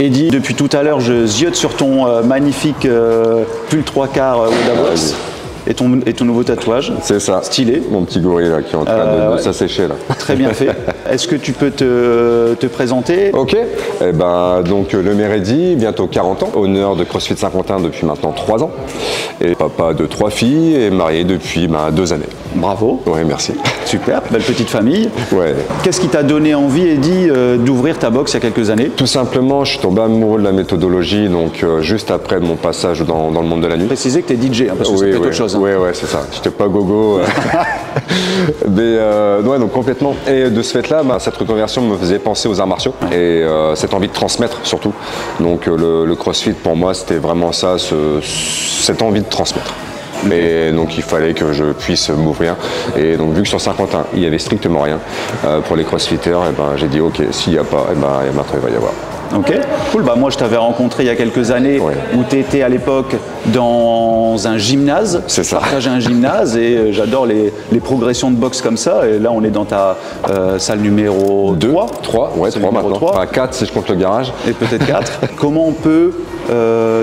Eddy, depuis tout à l'heure, je ziote sur ton magnifique pull 3/4 Wadabox. Et ton nouveau tatouage. C'est ça. Stylé. Mon petit gorille là, qui est en train de s'assécher là. Très bien fait. Est-ce que tu peux te présenter? Ok. Eh ben, donc le maire Eddy, bientôt 40 ans, honneur de CrossFit Saint-Quentin depuis maintenant 3 ans. Et papa de 3 filles et marié depuis 2 années. Bravo. Oui, merci. Super, belle petite famille. Ouais. Qu'est-ce qui t'a donné envie, Eddy, d'ouvrir ta box il y a quelques années? Tout simplement, je suis tombé amoureux de la méthodologie, donc juste après mon passage dans le monde de la nuit. Préciser que tu es DJ, hein, parce que c'est peut-être autre chose. Hein. Oui, c'est ça. Je n'étais pas gogo. Mais ouais, donc complètement. Et de ce fait-là, cette reconversion me faisait penser aux arts martiaux et cette envie de transmettre surtout. Donc le CrossFit pour moi, c'était vraiment ça, cette envie de transmettre. Et donc il fallait que je puisse m'ouvrir. Et donc vu que sur Saint-Quentin, il n'y avait strictement rien pour les crossfitters, et ben, j'ai dit ok, s'il n'y a pas, maintenant il va y avoir. Ok, cool. Bah, moi, je t'avais rencontré il y a quelques années où tu étais à l'époque dans un gymnase. C'est ça. Je partageais un gymnase et j'adore les progressions de boxe comme ça. Et là, on est dans ta salle numéro 3. 3, ouais, 3 maintenant. 3. Enfin, 4 si je compte le garage. Et peut-être 4. Comment on peut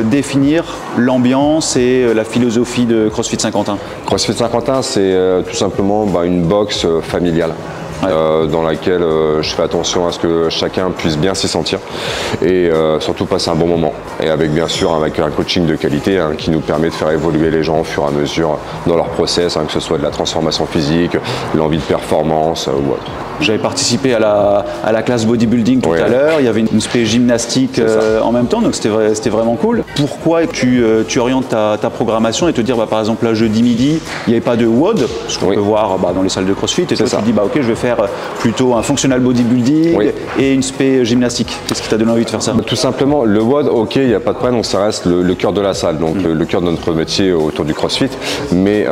définir l'ambiance et la philosophie de CrossFit Saint-Quentin? CrossFit Saint-Quentin, c'est tout simplement une boxe familiale. Dans laquelle je fais attention à ce que chacun puisse bien s'y sentir et surtout passer un bon moment. Et avec bien sûr avec un coaching de qualité qui nous permet de faire évoluer les gens au fur et à mesure dans leur process, que ce soit de la transformation physique, l'envie de performance ou autre. J'avais participé à la classe bodybuilding tout à l'heure, il y avait une spé gymnastique en même temps, donc c'était vraiment cool. Pourquoi tu orientes ta programmation et te dire par exemple là jeudi midi, il n'y avait pas de WOD, ce qu'on peut voir dans les salles de CrossFit, et toi tu te dis ok, je vais faire plutôt un functional bodybuilding et une spé gymnastique. Qu'est-ce qui t'a donné envie de faire ça? Tout simplement, le WOD, ok, il n'y a pas de problème, donc ça reste le cœur de la salle, donc le cœur de notre métier autour du CrossFit. Mais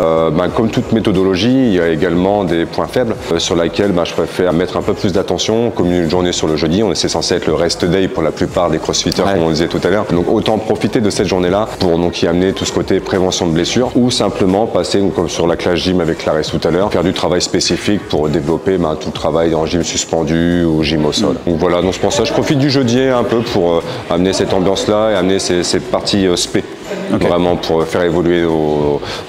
comme toute méthodologie, il y a également des points faibles sur lesquels je préfère mettre un peu plus d'attention. Comme une journée sur le jeudi, c'est censé être le rest day pour la plupart des crossfitters, comme on disait tout à l'heure. Donc autant profiter de cette journée-là pour y amener tout ce côté prévention de blessures ou simplement passer, comme sur la classe gym avec Clarisse tout à l'heure, faire du travail spécifique pour développer tout le travail en gym suspendu ou gym au sol. Donc voilà, donc c'est pour ça je profite du jeudi un peu pour amener cette ambiance-là et amener ces parties spé. Vraiment pour faire évoluer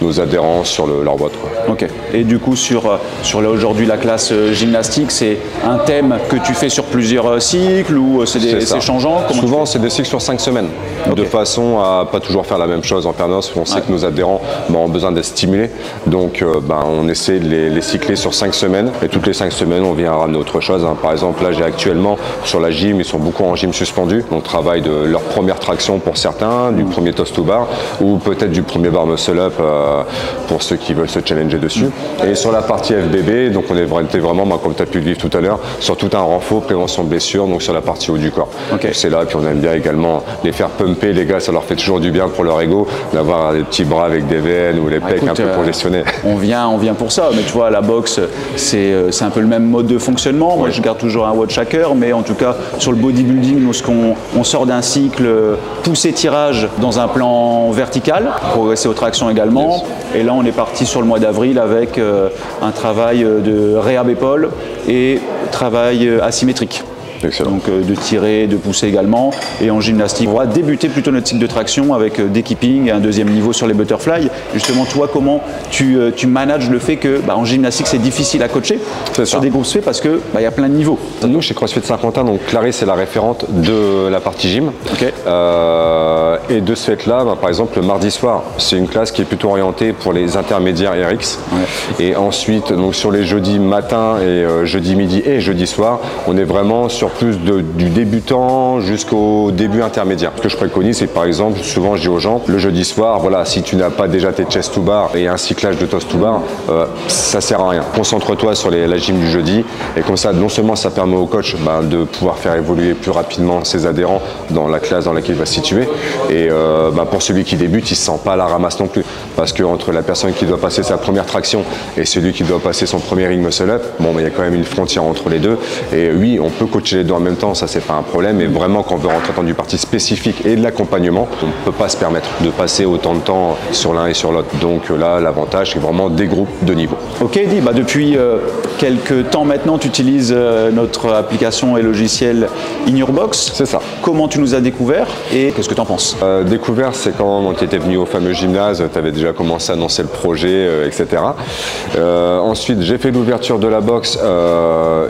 nos adhérents sur leur boîte. Ok. Et du coup sur aujourd'hui la classe gymnastique, c'est un thème que tu fais sur plusieurs cycles ou c'est changeant? Souvent c'est des cycles sur 5 semaines, de façon à pas toujours faire la même chose en permanence. On sait que nos adhérents ont besoin d'être stimulés, donc on essaie de les cycler sur 5 semaines et toutes les 5 semaines on vient ramener autre chose. Par exemple là j'ai actuellement sur la gym, ils sont beaucoup en gym suspendu, on travaille de leur première traction pour certains, du premier toast to bar ou peut-être du premier bar muscle up pour ceux qui veulent se challenger dessus. Et sur la partie FBB, donc on était vraiment, comme tu as pu le vivre tout à l'heure, sur tout un renfort, prévention de blessures, donc sur la partie haut du corps. C'est là, puis on aime bien également les faire pumper, les gars, ça leur fait toujours du bien pour leur ego, d'avoir des petits bras avec des veines ou les pecs un peu congestionnés. On vient pour ça, mais tu vois, la boxe, c'est un peu le même mode de fonctionnement. Moi, je garde toujours un watch shaker, mais en tout cas, sur le bodybuilding, on sort d'un cycle poussée-tirage dans un plan vertical, progresser aux tractions également. Et là, on est parti sur le mois d'avril avec un travail de réhab épaule et travail asymétrique. Excellent. Donc de tirer, de pousser également. Et en gymnastique, on va débuter plutôt notre cycle de traction avec des keeping et un deuxième niveau sur les butterflies. Justement, toi, comment tu manages le fait que en gymnastique, c'est difficile à coacher sur des groupes spé parce que y a plein de niveaux. Nous, chez CrossFit Saint-Quentin, donc Clarisse est la référente de la partie gym. Et de ce fait-là, par exemple, le mardi soir, c'est une classe qui est plutôt orientée pour les intermédiaires RX. Et ensuite, donc sur les jeudis matin et jeudi midi et jeudi soir, on est vraiment sur plus du débutant jusqu'au début intermédiaire. Ce que je préconise, c'est par exemple, souvent je dis aux gens, le jeudi soir, voilà, si tu n'as pas déjà tes chest to bar et un cyclage de toast to bar, ça sert à rien. Concentre-toi sur la gym du jeudi et comme ça, non seulement ça permet au coach de pouvoir faire évoluer plus rapidement ses adhérents dans la classe dans laquelle il va se situer et pour celui qui débute, il ne se sent pas à la ramasse non plus parce que entre la personne qui doit passer sa première traction et celui qui doit passer son premier ring muscle up, il y a quand même une frontière entre les deux et oui, on peut coacher les deux en même temps, ça c'est pas un problème, mais vraiment quand on veut rentrer dans du parti spécifique et de l'accompagnement, on ne peut pas se permettre de passer autant de temps sur l'un et sur l'autre. Donc là, l'avantage, c'est vraiment des groupes de niveau. Ok, Eddy, depuis quelques temps maintenant, tu utilises notre application et logiciel In Your Box. C'est ça. Comment tu nous as découvert et qu'est-ce que tu en penses? Découvert, c'est quand tu étais venu au fameux gymnase, tu avais déjà commencé à annoncer le projet, etc. Ensuite, j'ai fait l'ouverture de la box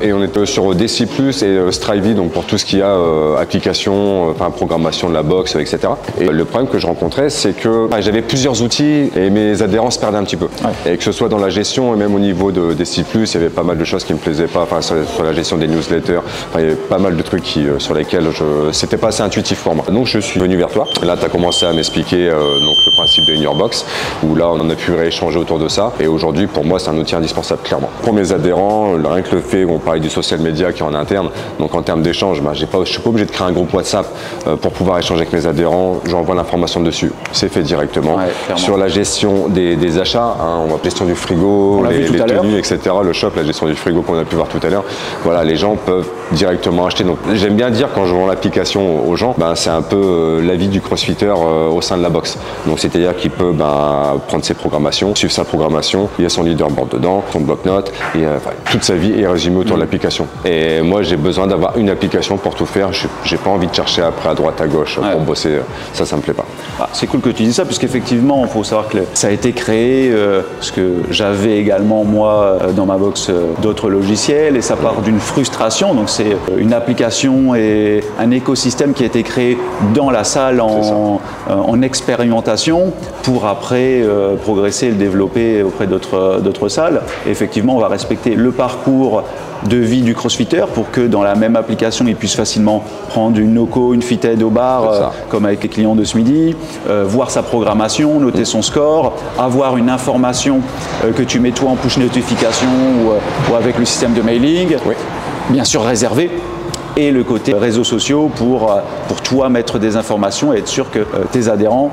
et on était sur DC+, et Strivey, donc pour tout ce qui a application, programmation de la box, etc. Et le problème que je rencontrais, c'est que j'avais plusieurs outils et mes adhérents se perdaient un petit peu. Ouais. Et que ce soit dans la gestion et même au niveau de DC+, il y avait pas mal de choses qui me plaisaient pas, sur la gestion des newsletters, il y avait pas mal de trucs sur lesquels c'était pas assez intuitif pour moi. Donc je suis venu vers toi. Là, tu as commencé à m'expliquer donc le principe de In Your Box, où là, on en a pu rééchanger autour de ça. Et aujourd'hui, pour moi, c'est un outil indispensable, clairement. Pour mes adhérents, rien que le fait, on parlait du social media qui est en interne, donc en termes d'échange, je ne suis pas obligé de créer un groupe WhatsApp pour pouvoir échanger avec mes adhérents. J'envoie l'information dessus, c'est fait directement. Ouais, sur la gestion des achats, on va gestion du frigo, les tenues, etc. Le shop, la gestion du frigo qu'on a pu voir tout à l'heure. Voilà, les gens peuvent directement acheter. Donc j'aime bien dire quand je vends l'application aux gens, c'est un peu la vie du crossfitter au sein de la box. Donc c'est-à-dire qu'il peut prendre ses programmations, suivre sa programmation, il y a son leaderboard dedans, son bloc-notes, et toute sa vie est résumée autour de l'application. Et moi j'ai besoin d'avoir une application pour tout faire. J'ai pas envie de chercher après à droite à gauche pour bosser. Ça me plaît pas. C'est cool que tu dis ça, puisqu'effectivement, il faut savoir que ça a été créé, parce que j'avais également, moi, dans ma box, d'autres logiciels, et ça part d'une frustration. Donc, c'est une application et un écosystème qui a été créé dans la salle en expérimentation pour après progresser et le développer auprès d'autres salles. Et effectivement, on va respecter le parcours de vie du crossfitter pour que dans la même application, il puisse facilement prendre une NOCO, une fitted au bar, comme avec les clients de ce midi, voir sa programmation, noter son score, avoir une information que tu mets toi en push notification ou avec le système de mailing, bien sûr réservé, et le côté réseaux sociaux pour toi mettre des informations et être sûr que tes adhérents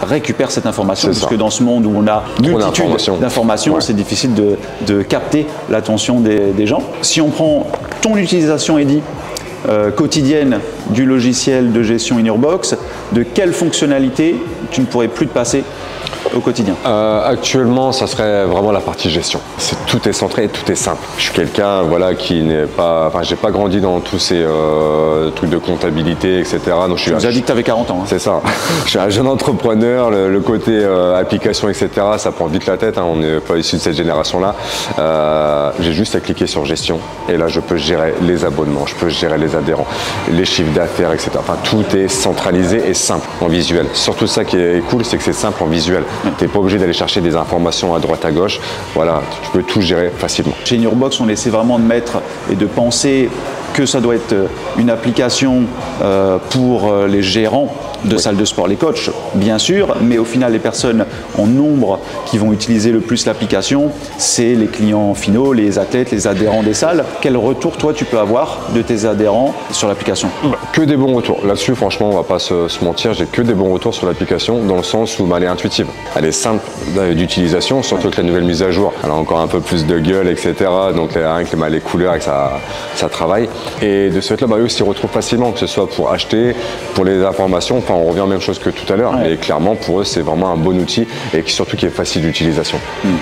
récupère cette information, puisque dans ce monde où on a multitude d'informations, c'est difficile de capter l'attention des gens. Si on prend ton utilisation, Eddy, quotidienne du logiciel de gestion In Your Box, de quelle fonctionnalité tu ne pourrais plus te passer au quotidien? Actuellement, ça serait vraiment la partie gestion. Tout est centré, tout est simple. Je suis quelqu'un qui n'est pas... j'ai pas grandi dans tous ces trucs de comptabilité, etc. Donc, tu nous as dit que tu avais 40 ans. Hein. C'est ça. Je suis un jeune entrepreneur. Le côté application, etc., ça prend vite la tête. On n'est pas issu de cette génération-là. J'ai juste à cliquer sur gestion. Et là, je peux gérer les abonnements, je peux gérer les adhérents, les chiffres d'affaires, etc. Tout est centralisé et simple en visuel. Surtout ça qui est cool, c'est que c'est simple en visuel. Tu n'es pas obligé d'aller chercher des informations à droite à gauche. Voilà, tu peux tout gérer facilement. Chez In Your Box, on essaie vraiment de mettre et de penser que ça doit être une application pour les gérants de salles de sport, les coachs, bien sûr, mais au final, les personnes en nombre qui vont utiliser le plus l'application, c'est les clients finaux, les athlètes, les adhérents des salles. Quel retour, toi, tu peux avoir de tes adhérents sur l'application? Que des bons retours. Là-dessus, franchement, on va pas se mentir, j'ai que des bons retours sur l'application, dans le sens où elle est intuitive. Elle est simple d'utilisation, surtout que la nouvelle mise à jour, elle a encore un peu plus de gueule, etc. Donc, rien que les couleurs, et que ça travaille. Et de ce fait-là, eux s'y retrouvent facilement, que ce soit pour acheter, pour les informations. On revient à la même chose que tout à l'heure, mais clairement pour eux c'est vraiment un bon outil et surtout qui est facile d'utilisation.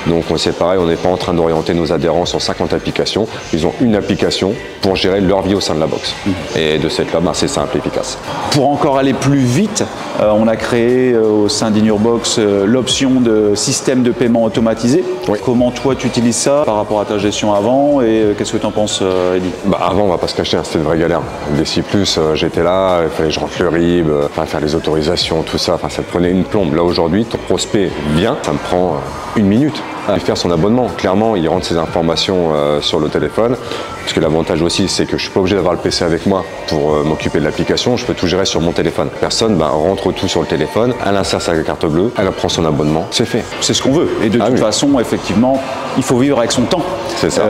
Donc c'est pareil, on n'est pas en train d'orienter nos adhérents sur 50 applications, ils ont une application pour gérer leur vie au sein de la box. Et de cette là, c'est simple et efficace. Pour encore aller plus vite, on a créé au sein d'In Your Box l'option de système de paiement automatisé. Comment toi tu utilises ça par rapport à ta gestion avant et qu'est-ce que tu en penses, Eddy? Avant, on va pas se cacher, c'était une vraie galère. DC+, j'étais là, il fallait que je rentre le RIB, faire les autorisations, tout ça, ça prenait une plombe. Là aujourd'hui, ton prospect vient, ça me prend 1 minute. à faire son abonnement. Clairement, il rentre ses informations sur le téléphone. Parce que l'avantage aussi, c'est que je ne suis pas obligé d'avoir le PC avec moi pour m'occuper de l'application. Je peux tout gérer sur mon téléphone. Personne rentre tout sur le téléphone, elle insère sa carte bleue, elle prend son abonnement, c'est fait. C'est ce qu'on veut. Et de toute façon, effectivement, il faut vivre avec son temps. C'est ça.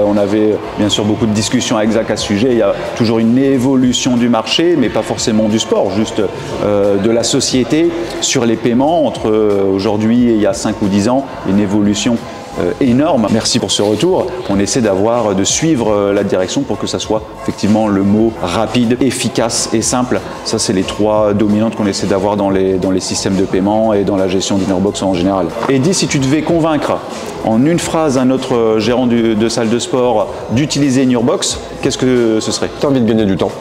On avait bien sûr beaucoup de discussions avec Zach à ce sujet. Il y a toujours une évolution du marché, mais pas forcément du sport, juste de la société sur les paiements. Entre aujourd'hui et il y a 5 ou 10 ans, une évolution énorme. Merci pour ce retour. On essaie de suivre la direction pour que ça soit effectivement le mot rapide, efficace et simple. Ça, c'est les 3 dominantes qu'on essaie d'avoir dans les systèmes de paiement et dans la gestion d'Innerbox en général. Eddy, si tu devais convaincre en une phrase un autre gérant de salle de sport d'utiliser Innerbox, qu'est-ce que ce serait? Tu as envie de gagner du temps.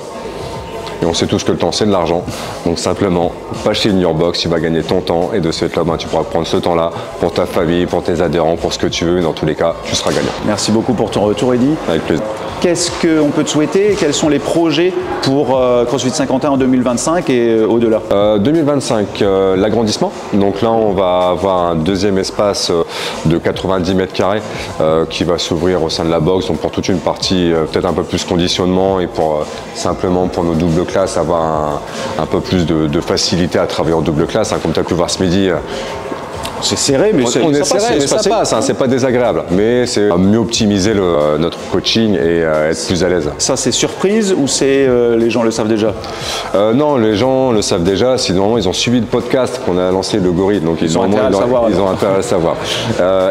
Et on sait tous que le temps, c'est de l'argent. Donc simplement, pas chez Innerbox, tu vas gagner ton temps. Et de ce fait-là, tu pourras prendre ce temps-là pour ta famille, pour tes adhérents, pour ce que tu veux. Et dans tous les cas, tu seras gagnant. Merci beaucoup pour ton retour, Eddy. Avec plaisir. Qu'est-ce qu'on peut te souhaiter? Quels sont les projets pour CrossFit Saint-Quentin en 2025 et au-delà? 2025, l'agrandissement. Donc là, on va avoir un deuxième espace de 90 mètres carrés qui va s'ouvrir au sein de la box. Donc pour toute une partie, peut-être un peu plus conditionnement et pour simplement pour nos doubles classes, avoir un peu plus de facilité à travailler en double classe. Comme tu as pu voir ce midi. C'est serré, mais on est serré, mais ça passe, c'est pas désagréable. Mais c'est mieux optimiser notre coaching et être plus à l'aise. Ça, c'est surprise ou c'est les gens le savent déjà? Non, les gens le savent déjà. Sinon, ils ont suivi le podcast qu'on a lancé, le Gorille, donc ils ont intérêt à le savoir.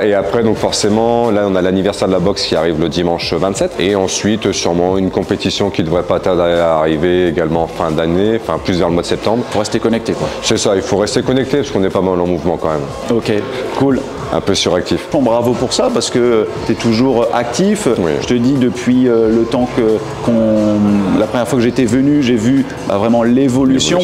Et après, donc forcément, là, on a l'anniversaire de la boxe qui arrive le dimanche 27. Et ensuite, sûrement une compétition qui devrait pas tarder à arriver également en fin d'année, enfin plus vers le mois de septembre. Il faut rester connecté, quoi. C'est ça, il faut rester connecté parce qu'on est pas mal en mouvement quand même. Ok, cool. Un peu suractif. Bon, bravo pour ça parce que tu es toujours actif. Oui. Je te dis depuis le temps la première fois que j'étais venu, j'ai vu vraiment l'évolution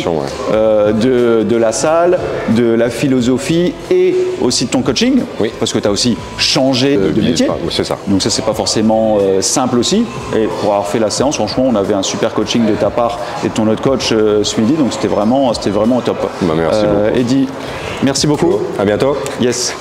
de la salle, de la philosophie et aussi de ton coaching. Oui. Parce que tu as aussi changé de métier. C'est ça. Donc ça, c'est pas forcément simple aussi. Et pour avoir fait la séance, franchement, on avait un super coaching de ta part et de ton autre coach ce midi. Donc c'était vraiment top. Merci beaucoup. Eddy, merci beaucoup. À bientôt. Yes.